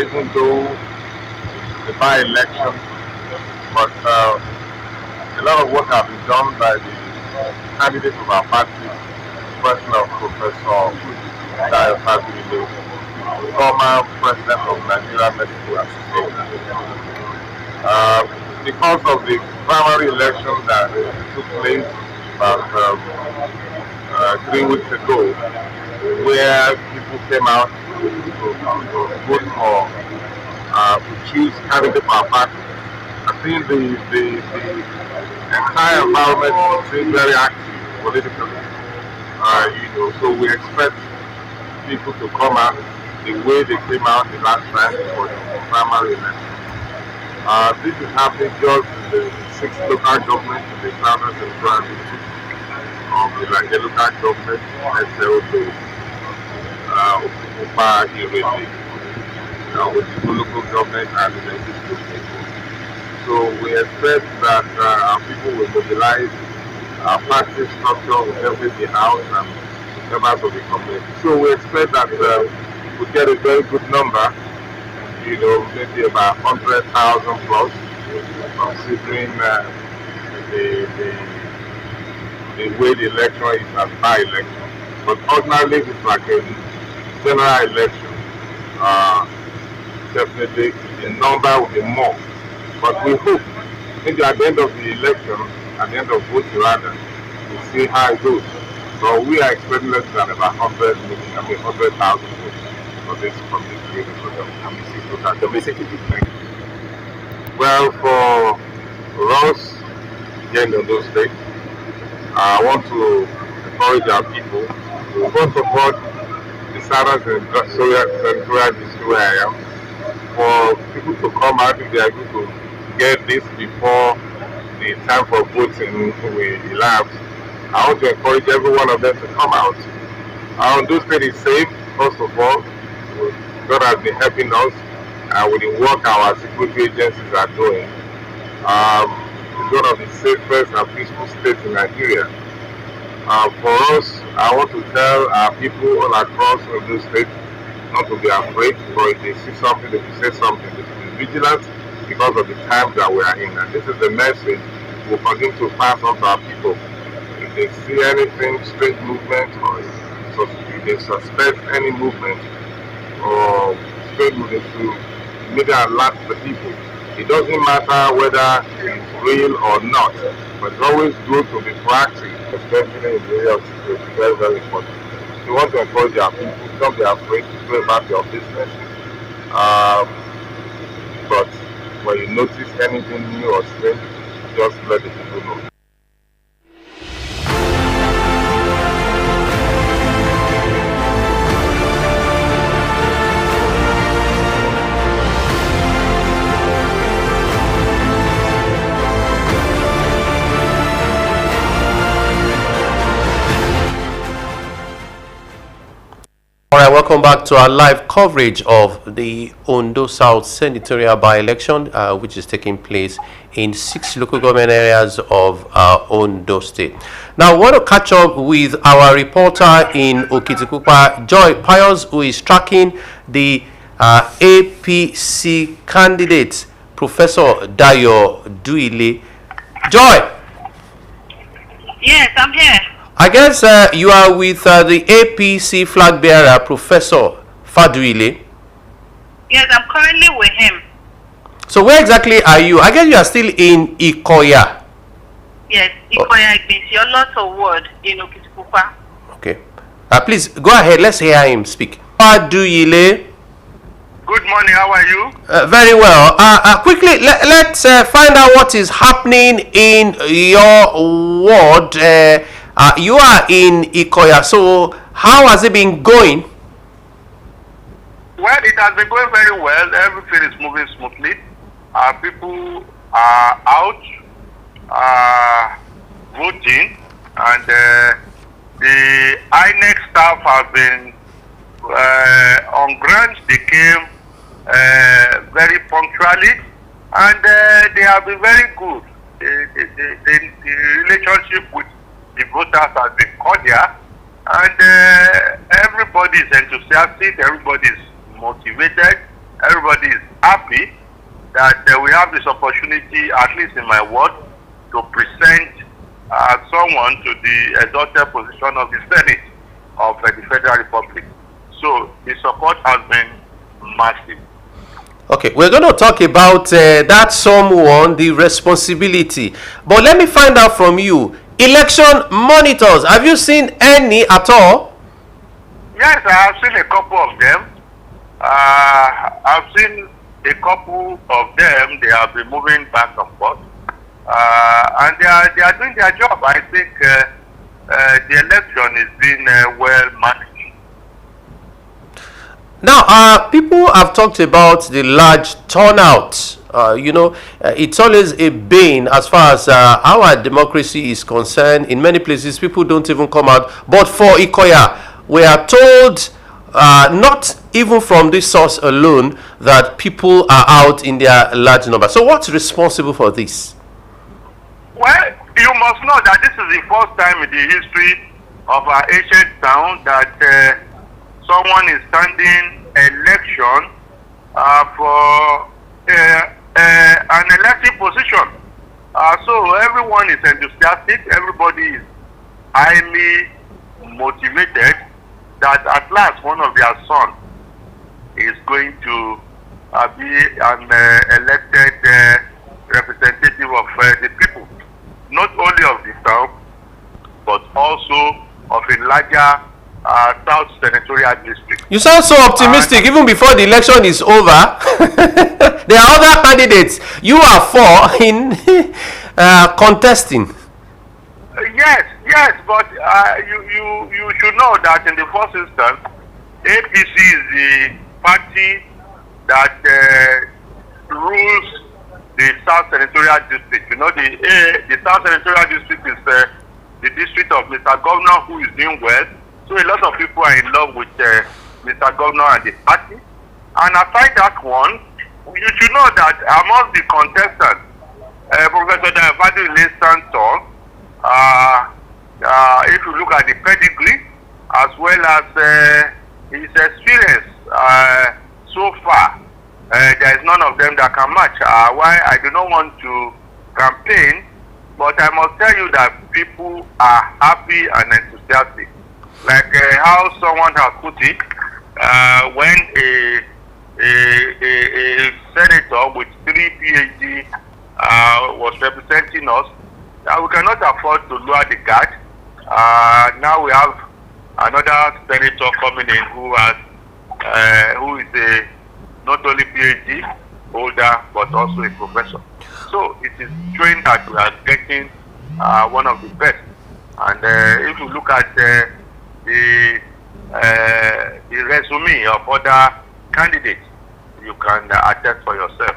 even though the by-election, but a lot of work has been done by the candidates of our party, person of Professor Dayo Fabile, former president of Nigeria Medical Association. Because of the primary election that took place about 3 weeks ago, where people came out to vote for, to choose candidate for our party. I think the entire environment seems very active politically. So we expect people to come out the way they came out the last time for the primary election. This is happening just in the 6 local governments in the southern central district of the local government, Ondo, Okupa, Irene, with the local government and the legislature. So we expect that our people will mobilize, our party structure will help the house and members of the community. So we expect that we get a very good number, maybe about 100,000 plus, considering the way the election is as by-election. But ordinarily, it's like a general election. Definitely, the number will be more. But we hope, maybe at the end of the election, at the end of voting rather, we'll see how it goes. So we are expecting less than about 100,000 votes from this region. The message is different. Well, for us here in Ondo State, I want to encourage our people to first of all the Southern Senatorial district where I am, for people to come out if they are able to get this before the time for voting will elapse. I want to encourage every one of them to come out. Our Ondo State is safe, first of all. God has been helping us with the work our security agencies are doing. It's one of the safest and peaceful states in Nigeria. For us, I want to tell our people all across Ondo State not to be afraid, or if they see something, they will say something. They should be vigilant because of the times that we are in. And this is the message we'll continue to pass on to our people. If they see anything, strange movement, or if they suspect any movement or strange movement, to immediately alert the people. It doesn't matter whether it's real or not, but it's always good to be proactive, especially in the area of security. Very, very important. We want to encourage our people, don't be afraid to go about your business. But when you notice anything new or strange, just let the people know. Alright, welcome back to our live coverage of the Ondo South Senatorial by-election, which is taking place in 6 local government areas of Ondo State. Now, I want to catch up with our reporter in Okitikupa, Joy Pius, who is tracking the APC candidate, Professor Dayo Duile. Joy! Yes, I'm here. I guess you are with the APC flag bearer, Professor Faduile. Yes, I'm currently with him. So where exactly are you? I guess you are still in Ikoya. Yes, Ikoya is your lot of word in Okitikupa. Okay. Please go ahead. Let's hear him speak. Faduile. Good morning. How are you? Very well. Quickly, let's find out what is happening in your ward. You are in Ikoya, so how has it been going? Well, it has been going very well. Everything is moving smoothly. People are out voting, and the INEC staff have been on ground. They came very punctually, and they have been very good. The relationship with the voters has been cordial, and everybody is enthusiastic, everybody is motivated, everybody is happy that we have this opportunity, at least in my ward, to present someone to the exalted position of the Senate of the Federal Republic. So the support has been massive. Okay, we're going to talk about that someone, the responsibility. But let me find out from you, election monitors, have you seen any at all? Yes, I have seen a couple of them. I've seen a couple of them. They have been moving back and forth. And they are doing their job. I think the election is being well managed. Now, people have talked about the large turnout. It's always a bane as far as our democracy is concerned. In many places, people don't even come out. But for Ikoya, we are told, not even from this source alone, that people are out in their large number. So what's responsible for this? Well, you must know that this is the first time in the history of our ancient town that someone is standing election for an elective position. So everyone is enthusiastic, everybody is highly motivated that at last one of their sons is going to be an elected representative of the people, not only of the town, but also of a larger South Senatorial district. You sound so optimistic even before the election is over. There are other candidates you are for in contesting. Yes, but you should know that in the first instance, APC is the party that rules the South Senatorial district. You know, the South Senatorial district is the district of Mr. Governor, who is doing well. So a lot of people are in love with Mr. Governor and the party. And aside that one, you should know that among the contestants, Professor Davadi Santor, if you look at the pedigree as well as his experience so far, there is none of them that can match. Why I do not want to campaign, but I must tell you that people are happy and enthusiastic. Like how someone has put it, when a senator with 3 PhD was representing us, we cannot afford to lower the guard. Now we have another senator coming in who is a not only PhD holder but also a professor. So it is showing that we are getting one of the best. And if you look at the resume of other candidates, you can attest for yourself.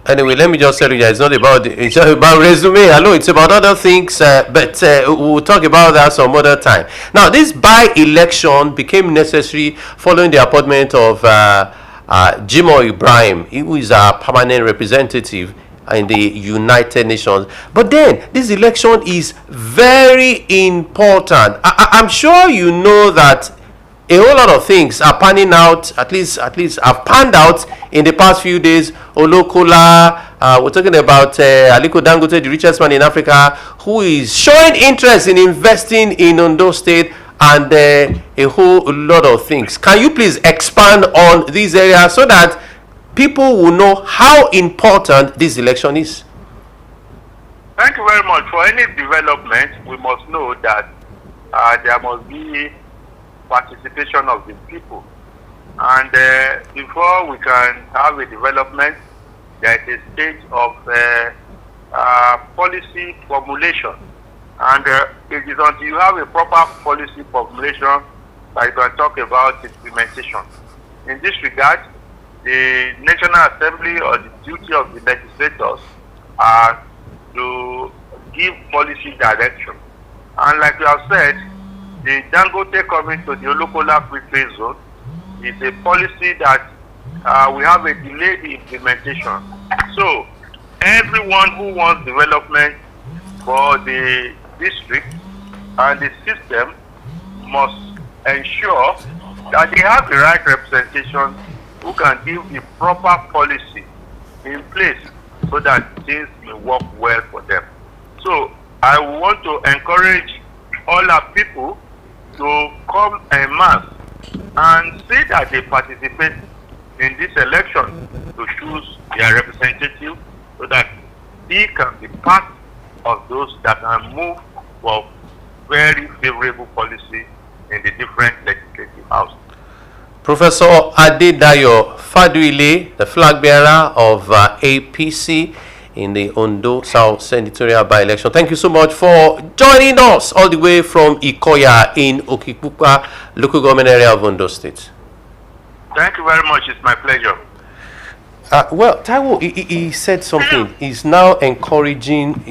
Anyway, let me just tell you that it's not about resume. Hello, it's about other things, but we'll talk about that some other time. Now, this by-election became necessary following the appointment of Jimoh Ibrahim, who is our permanent representative in the United Nations. But then this election is very important. I'm sure you know that a whole lot of things are panning out, at least have panned out in the past few days. Olokola, we're talking about Aliko Dangote, the richest man in Africa, who is showing interest in investing in Ondo State, and a whole lot of things. Can you please expand on these areas so that people will know how important this election is? Thank you very much. For any development, we must know that there must be participation of the people. And before we can have a development, there is a stage of policy formulation. And it is until you have a proper policy formulation that you can talk about implementation. In this regard, the National Assembly or the duty of the legislators are to give policy direction. And like you have said, the Dangote coming to the Olokola Free Trade Zone is a policy that we have a delayed implementation. So everyone who wants development for the district and the system must ensure that they have the right representation who can give the proper policy in place so that things may work well for them. So I want to encourage all our people to come en masse and say that they participate in this election to choose their representative so that he can be part of those that can move for very favorable policy in the different legislative houses. Professor Adedayo Faduile, the flag bearer of APC in the Ondo South Senatorial by-election. Thank you so much for joining us all the way from Ikoya in Okikukpa, local government area of Ondo State. Thank you very much. It's my pleasure. Well, Taiwo, he said something. He's now encouraging.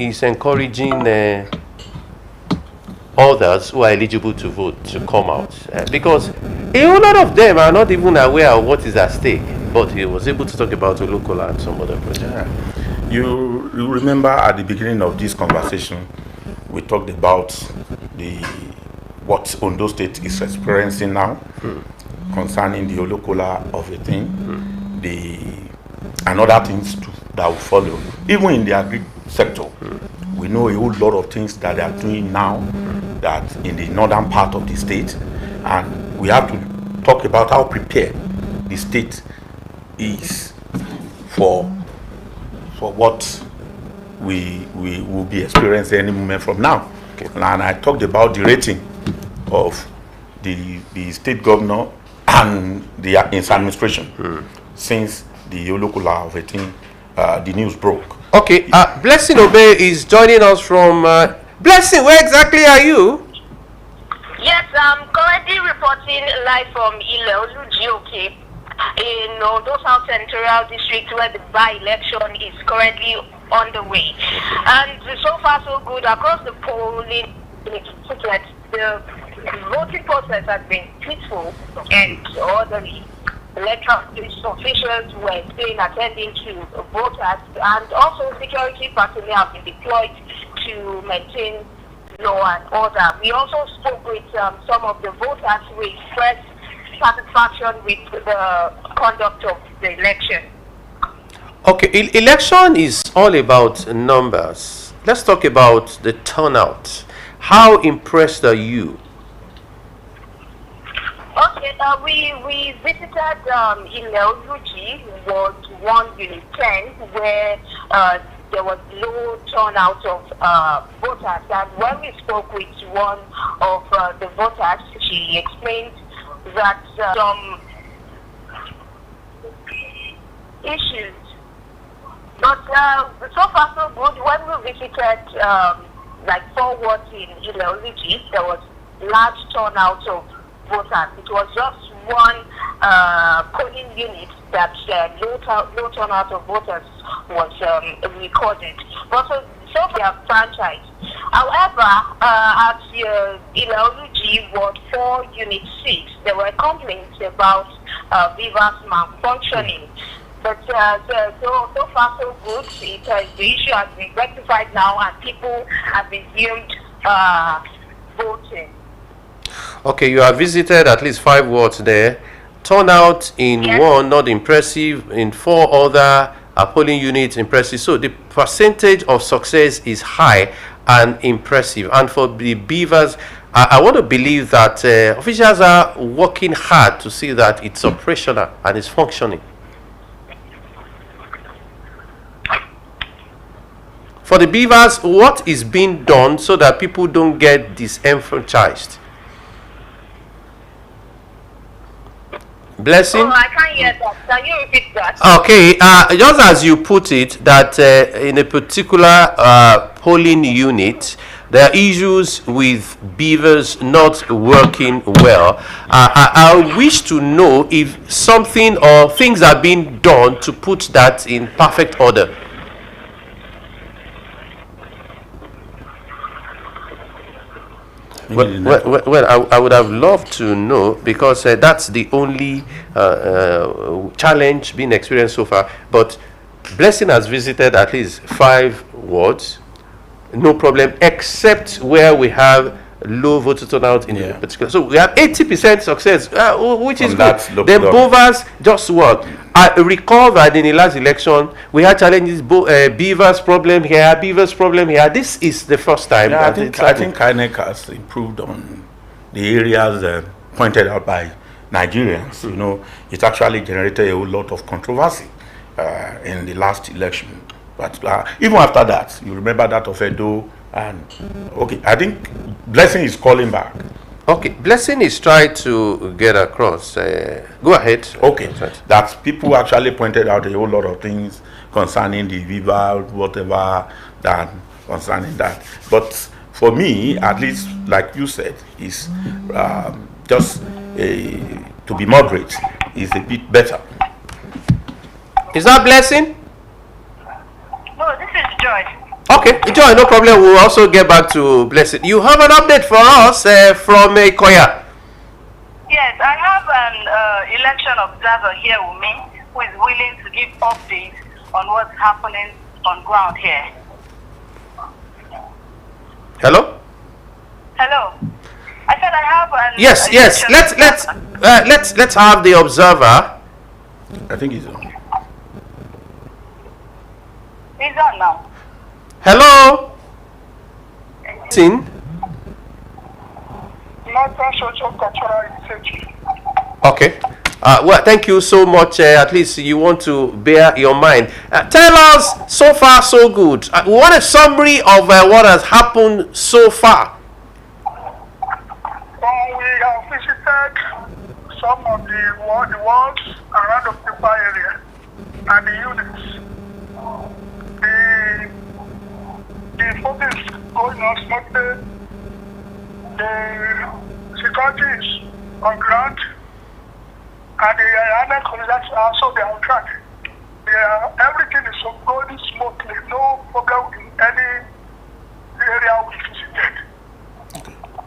Others who are eligible to vote to come out because a whole lot of them are not even aware of what is at stake. But he was able to talk about a local and some other project. Yeah. You remember at the beginning of this conversation, we talked about what Ondo State is experiencing now concerning the Olokola of a thing, and other things too that will follow. Even in the agri sector, we know a whole lot of things that they are doing now that in the northern part of the state, and we have to talk about how prepared the state is for what we will be experiencing any moment from now. Okay. And I talked about the rating of the state governor and his administration since the Olokola of 18, the news broke. Okay, Blessing Obey is joining us from Blessing. Where exactly are you? Yes, I'm currently reporting live from Ile Oluji in Ondo South Senatorial District, where the by-election is currently on the way. And so far so good across the polling tickets. The voting process has been peaceful and orderly. Electoral officials were staying attending to voters, and also security personnel have been deployed to maintain law and order. We also spoke with some of the voters who expressed satisfaction with the conduct of the election. Okay, election is all about numbers. Let's talk about the turnout. How impressed are you? Okay, we visited Ile Oluji, Ward 1, Unit 10, where there was low turnout of voters. And when we spoke with one of the voters, she explained that some issues. But so far so good. When we visited like 4 wards in Ile Oluji, there was large turnout of voters. It was just one polling unit that low turnout of voters was recorded. But so they are franchise. However, at Ile Oluji Ward 4 Unit 6, there were complaints about beavers malfunctioning. But so far so good. The issue has been rectified now, and people have resumed voting. Okay, you have visited at least 5 wards there. Turnout in one, not impressive. In 4 other polling units, impressive. So the percentage of success is high and impressive. And for the beavers, I want to believe that officials are working hard to see that it's operational and it's functioning. For the beavers, what is being done so that people don't get disenfranchised? Blessing? Oh, I can't hear that. Can you repeat that? Okay, just as you put it, that in a particular polling unit, there are issues with beavers not working well. I wish to know if something or things are being done to put that in perfect order. Well, I would have loved to know, because that's the only challenge being experienced so far. But Blessing has visited at least 5 wards, no problem, except where we have low voter turnout in particular. So we have 80% success, which is good. Then Bovas just what? Recovered in the last election. We had challenges, Beavers problem here, Beavers problem here. This is the first time. Yeah, I think INEC has improved on the areas pointed out by Nigerians. You know, it actually generated a whole lot of controversy in the last election. But even after that, you remember that of Ondo, and okay, I think Blessing is calling back. Okay, Blessing is trying to get across. Go ahead. Okay, that people actually pointed out a whole lot of things concerning the Viva, whatever, that concerning that. But for me, at least, like you said, is just to be moderate is a bit better. Is that Blessing? No, this is Joy. Okay, Joy, no problem. We'll also get back to Blessing. You have an update for us from Koya. Yes, I have an election observer here with me who is willing to give updates on what's happening on ground here. Hello? Hello. I said I have an yes. Let's have the observer. I think he's on. He's on now. Hello? Sin? Okay. Well, thank you so much. At least you want to bear your mind. Tell us, so far so good. We want a summary of what has happened so far. We have visited some of the wards around the Pipa area and the units. The focus is going on smoothly. The security is on ground, and the other colleagues are also on track. Everything is going smoothly. No problem in any area we visited.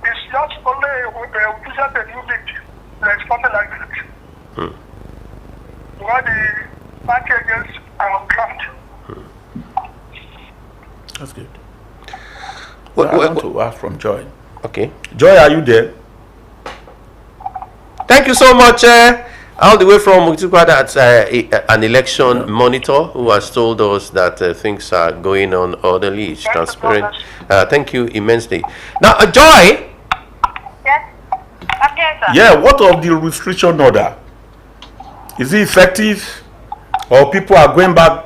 It's just only we visit a new bit. There's something like that. Where the party agents are on ground. That's good. I want to ask from Joy. Okay. Joy, are you there? Thank you so much. All the way from Mutukwa, that's an election monitor who has told us that things are going on orderly, it's transparent. Thank you immensely. Now, Joy. Yes. I'm here, sir. Yeah, what of the restriction order? Is it effective? Or people are going back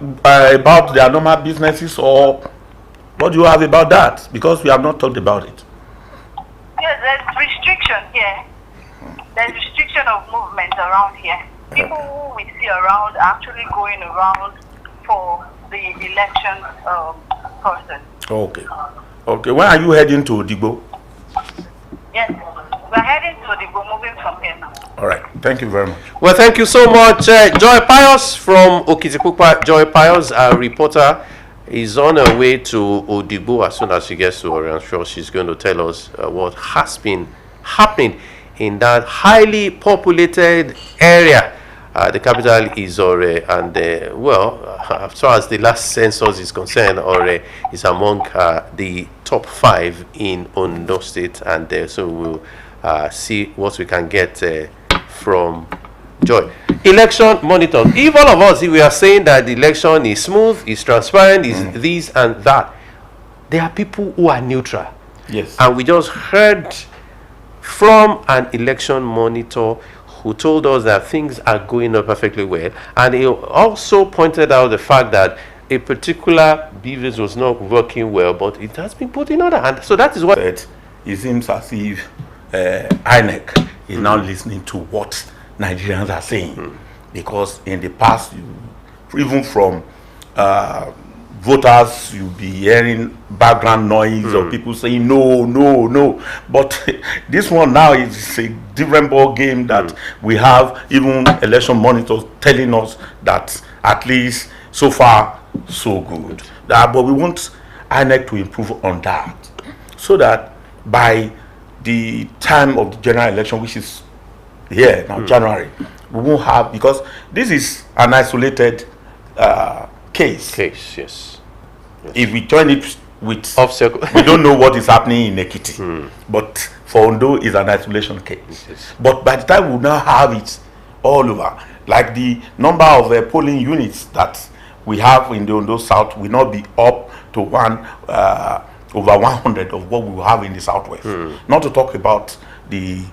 about their normal businesses, or what do you have about that? Because we have not talked about it. Yes, there's restriction here. There's restriction of movement around here. People who we see around are actually going around for the election process. Okay. Okay. When are you heading to Odigbo? Yes, we're heading to Odigbo, moving from here now. All right. Thank you very much. Well, thank you so much. Joy Pius from Okitipupa. Joy Pius, our reporter, is on her way to Odigbo. As soon as she gets to Ore, I'm sure she's going to tell us what has been happening in that highly populated area. The capital is Ore, and well, as far as the last census is concerned, Ore is among the top 5 in Ondo State, and so we'll see what we can get from Joy. Election monitor. If all of us, if we are saying that the election is smooth, is transparent, is this and that, there are people who are neutral. Yes. And we just heard from an election monitor who told us that things are going on perfectly well. And he also pointed out the fact that a particular business was not working well, but it has been put in order. And so that is what... It seems as if INEC is now listening to what Nigerians are saying. Because in the past, even from voters, you'll be hearing background noise of people saying no, no, no. But this one now is a different ball game that we have even election monitors telling us that at least so far so good. But we want INEC to improve on that, so that by the time of the general election, which is here now, January, we won't have, because this is an isolated case. Yes. If we turn it with Off-circle. we don't know what is happening in Ekiti. But for Ondo is an isolation case. Yes. But by the time we now have it all over, like the number of polling units that we have in the Ondo South will not be up to over 100 of what we will have in the Southwest. Not to talk about the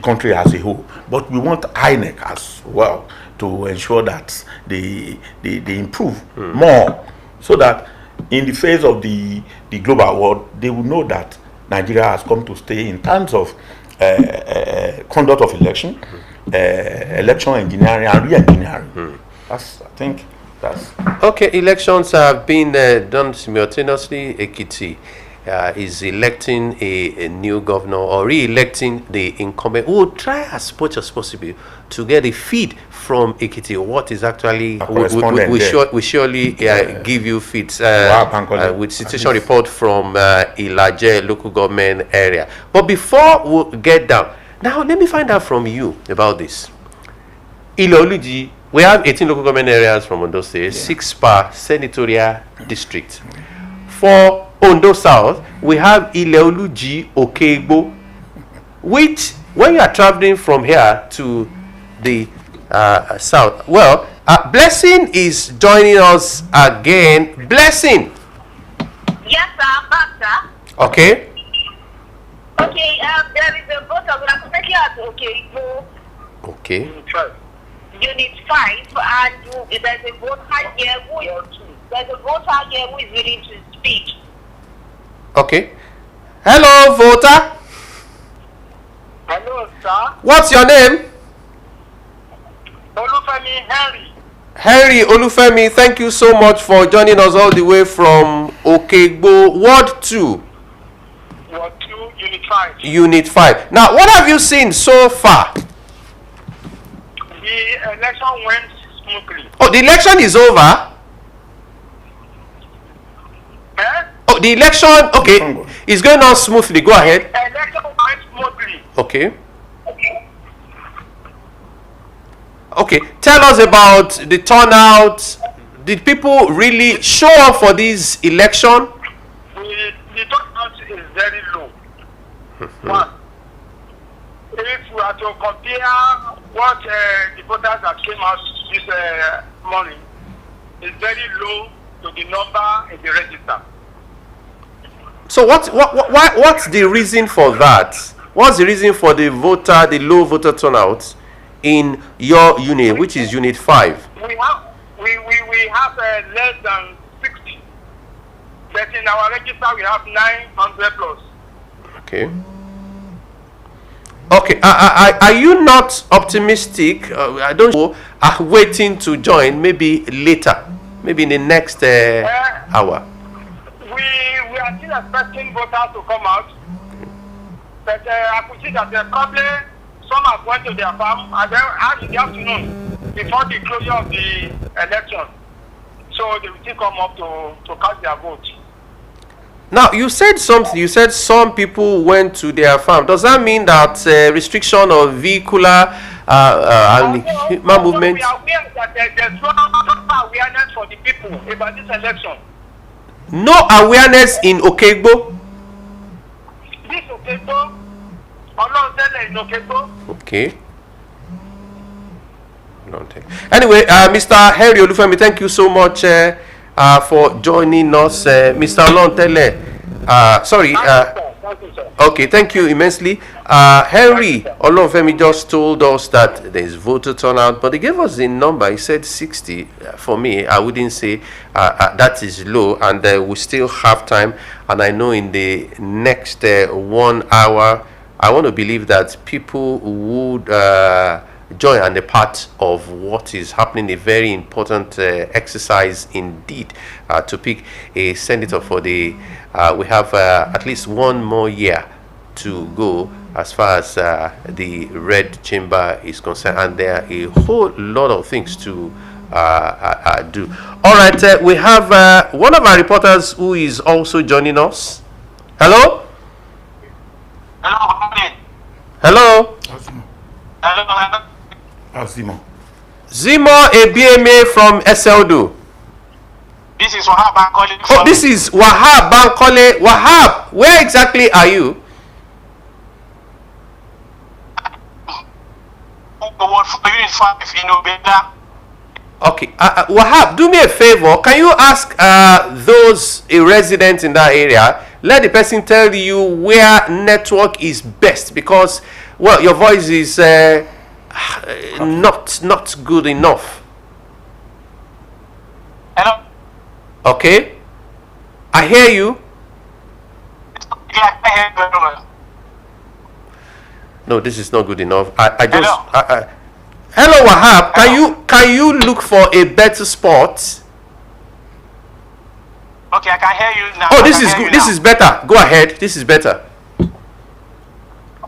country as a whole, but we want INEC as well to ensure that they improve more, so that in the face of the global world, they will know that Nigeria has come to stay in terms of conduct of election, election engineering and re-engineering. I think that's... Okay, elections have been done simultaneously. Ekiti is electing a new governor or re-electing the incumbent. We will try as much as possible to get a feed from Ekiti. What is actually we surely give you feeds with situation report from Ilaje local government area. But before we get down, now let me find out from you about this. Ileoluji, we have 18 local government areas from Ondo State, 6 per senatorial district. For Ondo South, we have Ileoluji Okegbo, which when you are traveling from here to the south, well, Blessing is joining us again. Blessing. Yes, sir, back, sir. Okay. Okay, there is a vote of currently at Okegbo. Okay. Unit 5, and there's a voter here who is willing to speak. Okay. Hello, voter. Hello, sir. What's your name? Olufemi Henry. Henry Olufemi, thank you so much for joining us all the way from Okegbo, Ward 2. Ward 2, Unit 5. Unit 5. Now, what have you seen so far? The election went smoothly. Oh, the election is over? Eh? Oh, the election, okay, is going on smoothly. Go ahead. The election went smoothly. Okay. Okay, tell us about the turnout. Did people really show up for this election? The turnout is very low. One, if we are to compare what the voters that came out this morning, is very low to the number in the register. So what's the reason for that? What's the reason for the low voter turnout in your unit, which is Unit 5? We have less than 60, but in our register we have 900 plus. Okay. Okay. Are you not optimistic? I don't know. Are waiting to join maybe later, maybe in the next hour? We are still expecting voters to come out, but I could see that probably some are going to their farm and then out in the afternoon before the closure of the election. So they will still come up to cast their vote. Now, you said something. You said some people went to their farm. Does that mean that restriction of vehicular and human movement? We are aware that there's no awareness for the people about this election. No awareness in Okegbo? This Okegbo, in Okegbo. Okay. Anyway, Mr. Henry Olufemi, thank you so much for joining us. Mr. Olontele, sorry. Thank you, sir. Okay, thank you immensely. Henry Olufemi just told us that there is voter turnout, but he gave us the number. He said 60. For me, I wouldn't say that is low, and we still have time. And I know in the next 1 hour, I want to believe that people would join and a part of what is happening, a very important exercise indeed, to pick a senator for the we have at least 1 more year to go as far as the red chamber is concerned, and there are a whole lot of things to do. All right, we have one of our reporters who is also joining us. Hello. Hello. Zimo. Zimo Ebieme from SLDO. This is Wahab Bankole. Oh, this is Wahab Bankole. Wahab, where exactly are you? Ward 4, Unit 5 in Obeda. Okay, Wahab, do me a favor. Can you ask those residents in that area, let the person tell you where network is best, because, well, your voice is not good enough. Hello? Okay, I hear you. Yeah, I hear you very well. No, this is not good enough. I just. Hello? Hello, Wahab. Hello? Can you look for a better spot? Okay, I can hear you now. Oh, this is good. This is better. Go ahead. This is better.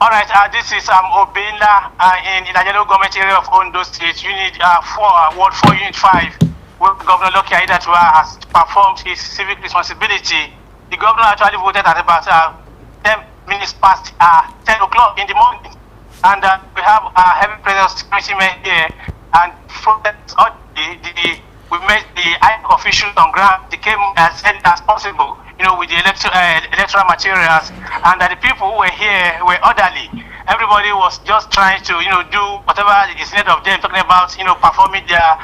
All right, this is Obenda in the general government area of Ondo State, Unit 4, Ward 4, Unit 5, where Governor Loki Aiyedatiwa has performed his civic responsibility. The governor actually voted at about 10 minutes past 10 o'clock in the morning. And we have a heavy presence of security men here. And from we met the INEC officials on ground. They came as early as possible, with the electoral materials. And the people who were here were orderly. Everybody was just trying to, do whatever is needed of them, talking about, performing their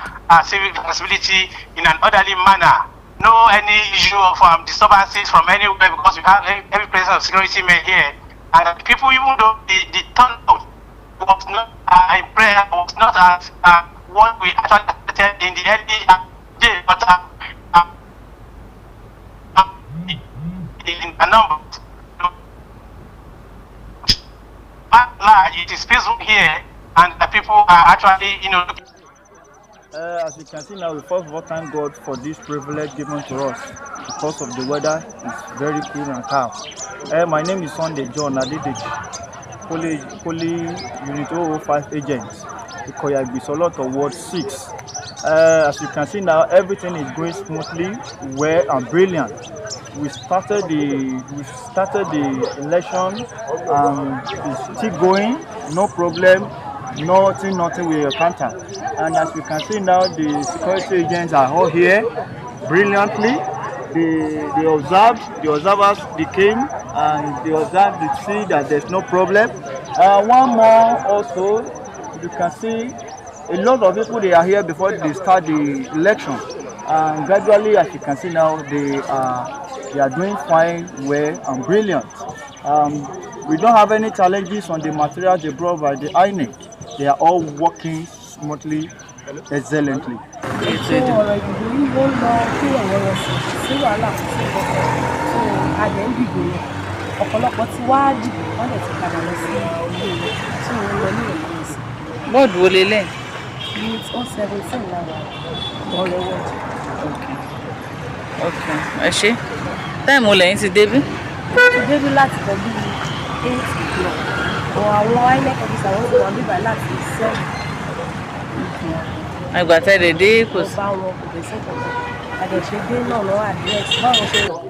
civic responsibility in an orderly manner. No any issue of disturbances from anywhere, because we have heavy presence of security men here. And people, even though the turnout was not was not as what we actually expected in the early day, but in the numbers. It is peaceful here, and the people are actually, As you can see now, we first of all thank God for this privilege given to us because of the weather is very cool and calm. My name is Sunday John Adedeji, Poly Unit 005 agent, Ikoya Ibisolot Ward 6. As you can see now, everything is going smoothly, well and brilliant. We started the election, it's still going, no problem. Nothing we encounter. And as you can see now, the security agents are all here brilliantly. They observed, the observers, they came and they observed to see that there's no problem. One more also, you can see a lot of people, they are here before they start the election. And gradually, as you can see now, they are doing fine, well and brilliant. We don't have any challenges on the materials they brought by the INEC. They are all working smoothly, excellently. What will you learn? It's 017 now. Okay. Ẹ ṣé. Time wo lẹ́yìn ti débí? Ti débí láti kọ bí 8 o'clock. Àwọn INEC officer wọ́n ti wà bíbá láti 7. Àgbà tẹ́lẹ̀ dé kò sí. Bá wọn kò dé sẹ́kọ̀ọ́. Àjọṣe dé náà lọ́wọ́ àdírẹ́sì báwọn ṣe wọ̀.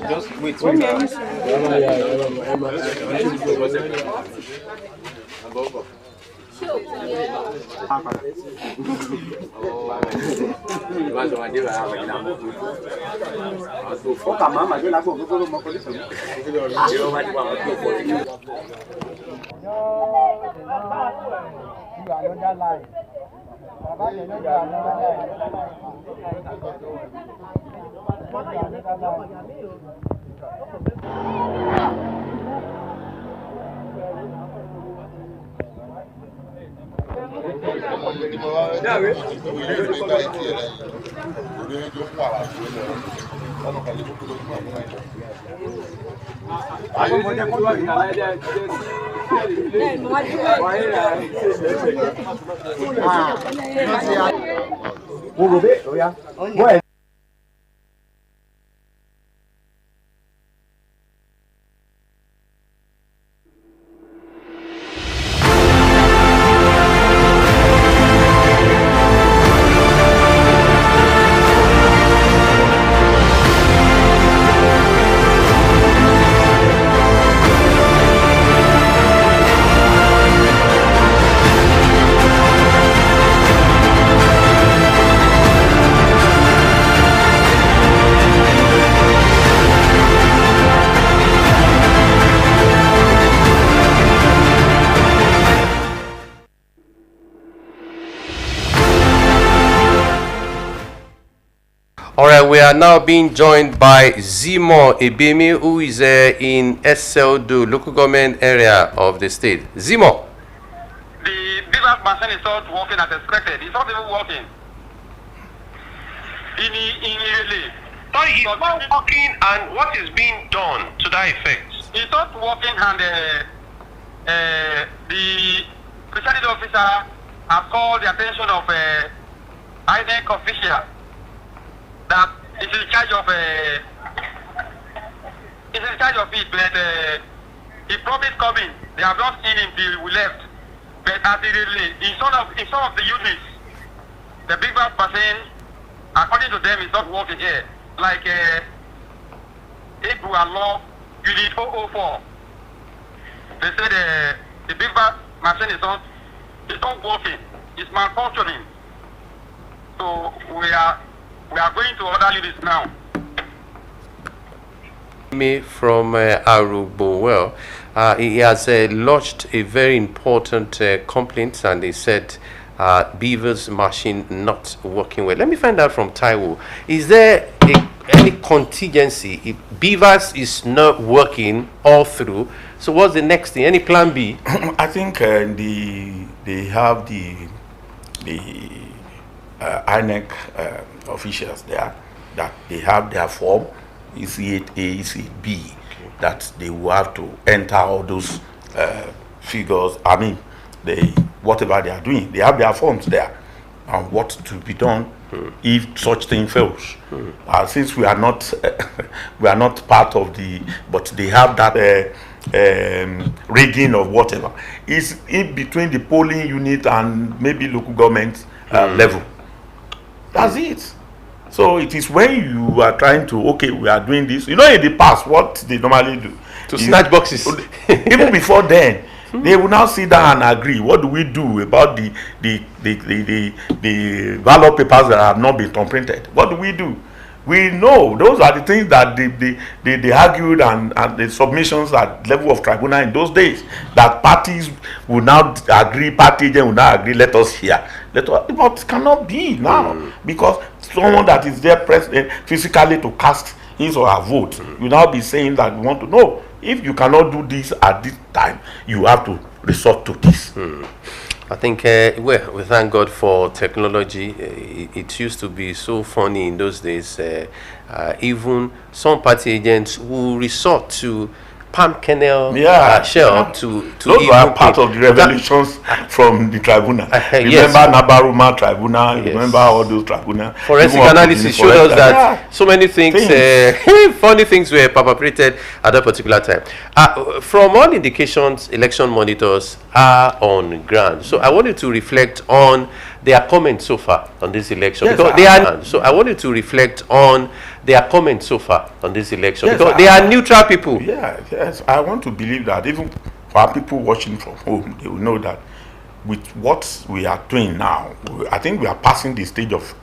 Just wait. All right, we are now being joined by Zimo Ebemi, who is in Ondo local government area of the state. Zimo. The business machine is not working as expected. It's not even working. It's not working, and what is being done to that effect? It's not working, and the presiding officer has called the attention of INEC official that is in charge of it, but he promised coming. They have not seen him till we left. But as it is, in some of the units, the big bus machine, according to them, is not working here. Like Ibu and Law Unit 004. They said the big bus machine is not working. It's malfunctioning. So we are going to other units now. Me from Arubo. Well, he has lodged a very important complaint, and he said Beaver's machine not working well. Let me find out from Taiwo. Is there any contingency if Beaver's is not working all through? So what's the next thing? Any plan B? I think they have the INEC officials there, that they have their form, EC8A, EC8B, that they will have to enter all those figures. I mean, whatever they are doing, they have their forms there, and what to be done if such thing fails. Since we are not part of the, but they have that rigging of whatever. It's in between the polling unit and maybe local government level. That's it. So it is when you are trying to, okay, we are doing this. You know, in the past, what they normally do to snatch boxes. Even before then, they will now sit down and agree. What do we do about the ballot papers that have not been printed? What do we do? We know those are the things that they argued and the submissions at level of tribunal in those days, that parties will now agree, party agent will now agree, let us hear. But it cannot be now, because someone that is there present physically to cast his or her vote will now be saying that we want to know. If you cannot do this at this time, you have to resort to this. I think well, we thank God for technology. It used to be so funny in those days. Even some party agents who resort to palm kernel shell to those were part of the revelations from the tribunal. Remember Nabaruma tribunal, remember all those tribunal. Forensic analysis showed us that so many things, funny things were perpetrated at that particular time. From all indications, election monitors are on ground. So I wanted to reflect on their comments so far on this election. Yes, because they are, so I wanted to reflect on their comments so far on this election, because they are neutral people. Yes, I want to believe that even for people watching from home, they will know that with what we are doing now, I think we are passing the stage of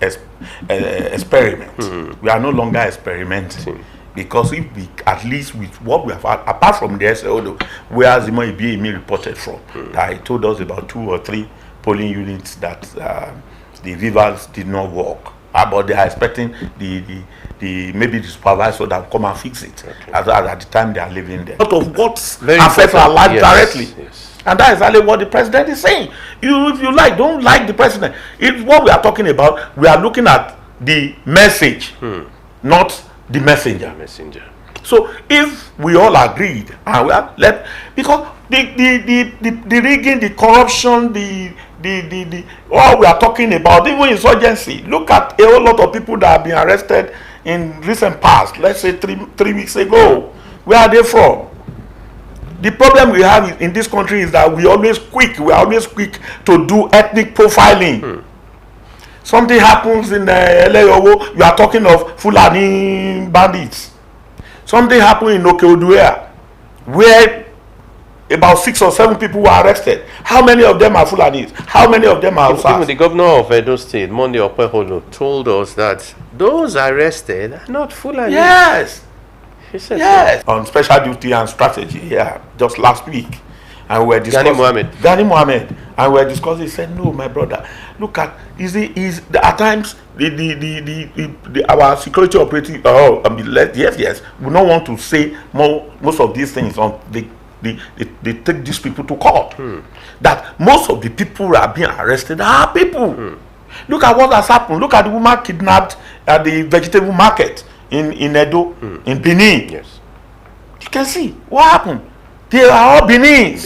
experiment. We are no longer experimenting. Because if we, at least with what we have had, apart from the SLO, where Zimo Ebemi reported from, that he told us about 2 or 3 polling units that the vivals did not work. But they are expecting maybe the supervisor that will come and fix it at the time they are living there. Out of what affects our life directly. And that is exactly what the president is saying. If you don't like the president. It's what we are talking about. We are looking at the message, not the messenger. So if we all agreed and because the rigging, the corruption, the all we are talking about, even insurgency. Look at a whole lot of people that have been arrested in recent past. Let's say three weeks ago. Where are they from? The problem we have in this country is that we are always quick to do ethnic profiling. Something happens in LAO, you are talking of Fulani bandits. Something happened in Okeoduya, where about 6 or 7 people were arrested. How many of them are Fulanis? How many of them are Hausas? Even the governor of Edo State, Monday Opeholo, told us that those arrested are not Fulani. Yes. He said yes. So. On special duty and strategy, just last week. And we were discussing Gani Mohammed. And we were discussing, he said, no, my brother, look at, at times our security operating yes, we don't want to say most of these things on they take these people to court. That most of the people who are being arrested are people. Look at what has happened. Look at the woman kidnapped at the vegetable market in Edo, in Benin. Yes. You can see what happened. They are all Benin's.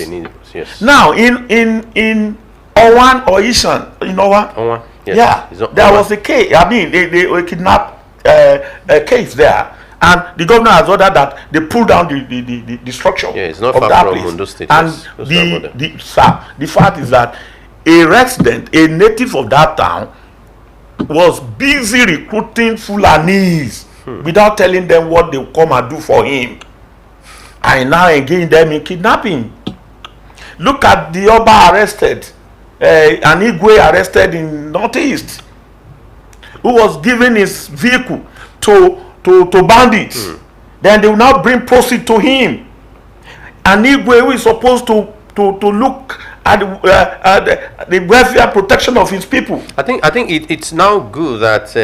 Yes. Now in Owan or Ishan, in Owan, yes. There was a case. I mean, they kidnapped a case there, and the governor has ordered that they pull down the structure. Yeah, it's not of far that from place. Ondo State. And yes. The fact is that a resident, a native of that town, was busy recruiting Fulanis without telling them what they will come and do for him, and now engaging them in kidnapping. Look at the Oba arrested, an Igwe arrested in Northeast, who was giving his vehicle to bandits. Then they will now bring proceeds to him. An Igwe who is supposed to look at the welfare protection of his people. I think it's now good that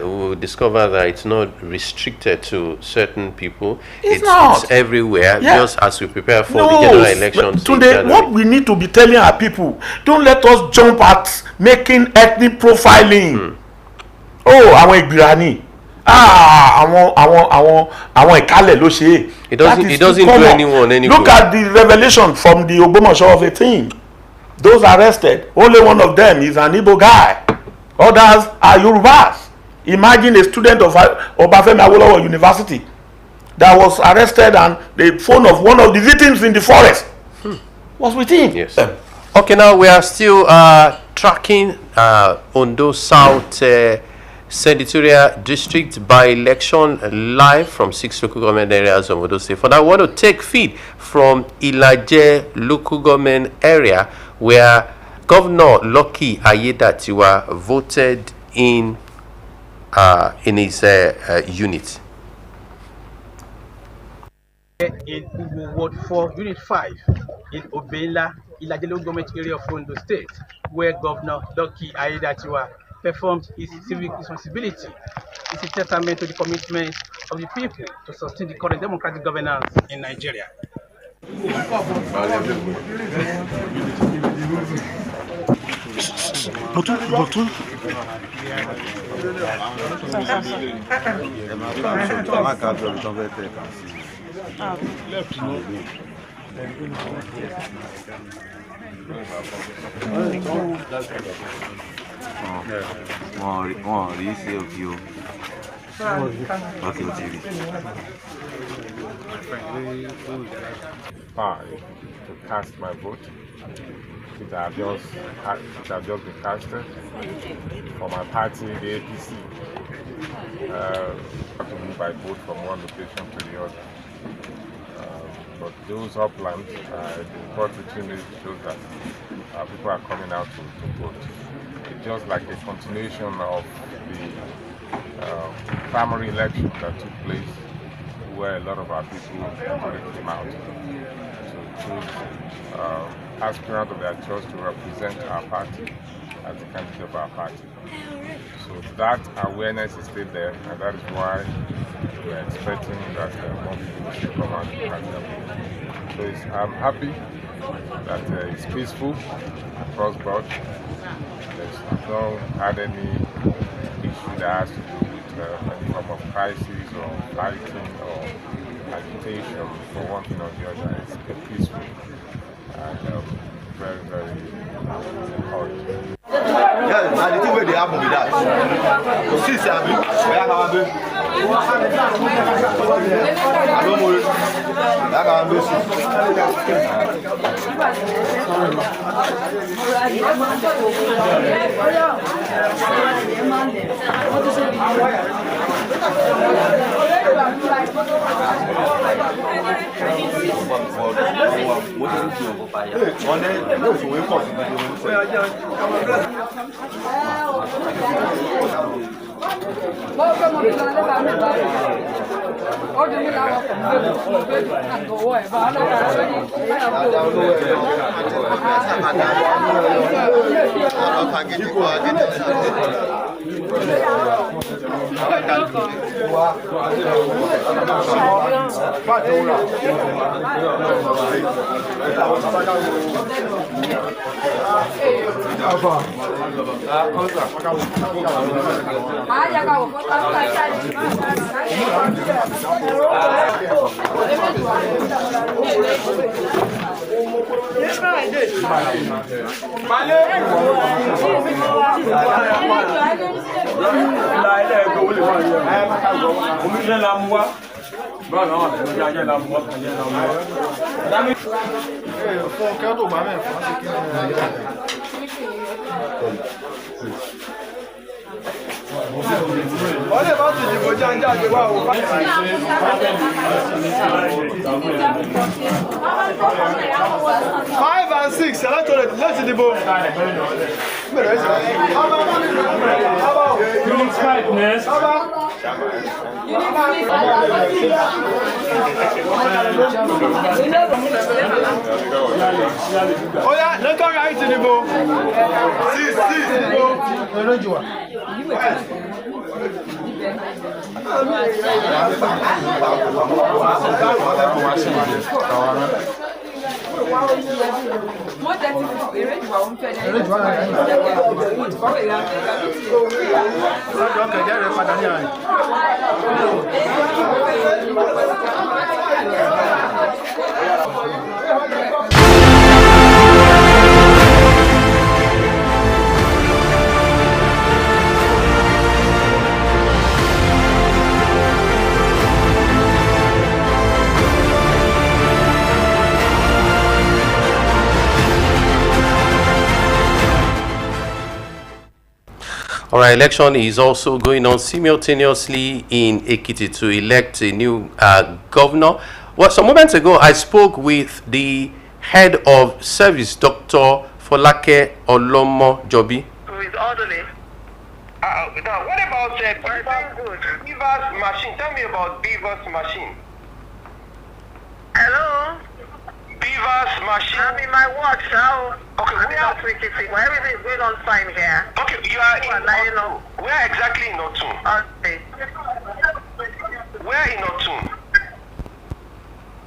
we discover that it's not restricted to certain people. It's everywhere. Just as we prepare for the general elections. Today, what we need to be telling our people: don't let us jump at making ethnic profiling. Oh, àwọn Ìgbìrà àwọn ìkálẹ̀ ló ṣe. It doesn't do anyone any good. Look at the revelation from the Ogbomoso of 18. Those arrested, only one of them is an Igbo guy. Others are Yorubas. Imagine a student of Obafemi Awolowo University that was arrested, and the phone of one of the victims in the forest was with him. Yes. Okay, now we are still tracking Ondo South Senatorial District by-election live from 6 local government areas of Ondo State. For that, I want to take feed from Ilaje local government area, where Governor Lucky Ayedatiwa voted in his unit. In Ward 4, Unit 5, in Obela, Ilaje local government area of Ondo State, where Governor Lucky Ayedatiwa performed his civic responsibility. It's a testament to the commitment of the people to sustain the current democratic governance in Nigeria. Wọ́n rí sí òkè o. Okay, TV. To cast my vote. It has just been casted for my party, the APC. To move by vote from one location to the other. But those uplands, the report between it shows that people are coming out to vote. It's just like a continuation of the primary election that took place, where a lot of our people actually came out to choose aspirants of their choice to represent our party as the candidate of our party. So that awareness is still there, and that is why we are expecting that more people should come out to participate. So I'm happy that it's peaceful across board. There's not had any issues that has to do with any form of crisis or fighting or agitation for one thing or the other. It's peaceful and very, very encouraging. Yeah, now the thing where they happen with that. You see, Sabi, where I have been. I don't worry. I can't miss Olha, vai te digo, já igual. 5 and 6, Senatorial, let's the ball. Oh yeah, let's go right to the ball. All right, election is also going on simultaneously in Ekiti to elect a new governor. Well, some moments ago, I spoke with the head of service, Dr. Folake Olomo Jobi. Who is orderly? Now, what about Beaver's machine? Tell me about Beaver's machine. Hello? Beaver's machine? I'm in my watch now. Okay, everything is going on fine here. Okay, you are in Ondo. Where exactly in Otun? Okay. Where in Otun?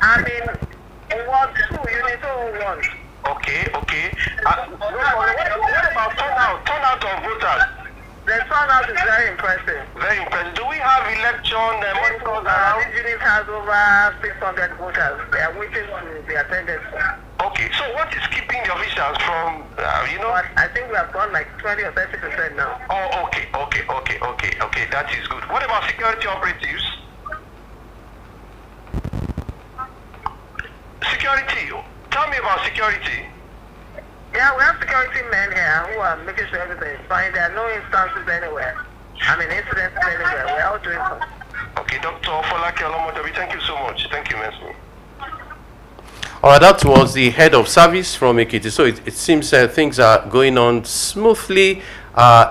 I'm in Ward 2, Unit 01. Okay. What about turnout of voters? The turnout is very impressive. Very impressive. Do we have election monitors around? This unit has over 600 voters. They are waiting to be attended to. Okay, so what is keeping the officials from, But I think we have gone like 20 or 30% now. Oh, okay. That is good. What about security operatives? Security. Tell me about security. Yeah, we have security men here who are making sure everything is fine. There are no instances anywhere. Incidents anywhere. We're all doing something. Okay, Dr. Folake Olomo Jobi, thank you so much. Thank you, Messi. All right, that was the head of service from Ekiti. So it seems things are going on smoothly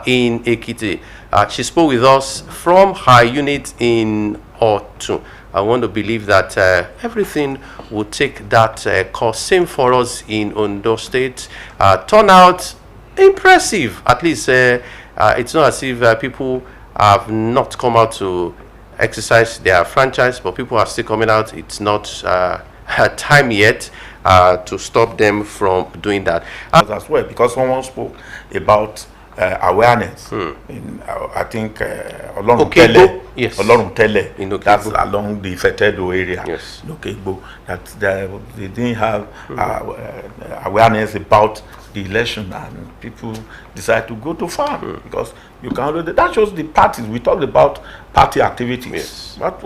in Ekiti. She spoke with us from her unit in Otun. I want to believe that everything will take that course. Same for us in Ondo State. Turnout impressive. At least it's not as if people have not come out to exercise their franchise, but people are still coming out. It's not time yet to stop them from doing that. As well, because someone spoke about awareness. In, I think Olorun yes. That's along the Ifetedo area. Yes. Lokegbo, that they didn't have awareness about the election, and people decide to go to farm because you can already. That shows the parties. We talked about party activities. Yes. What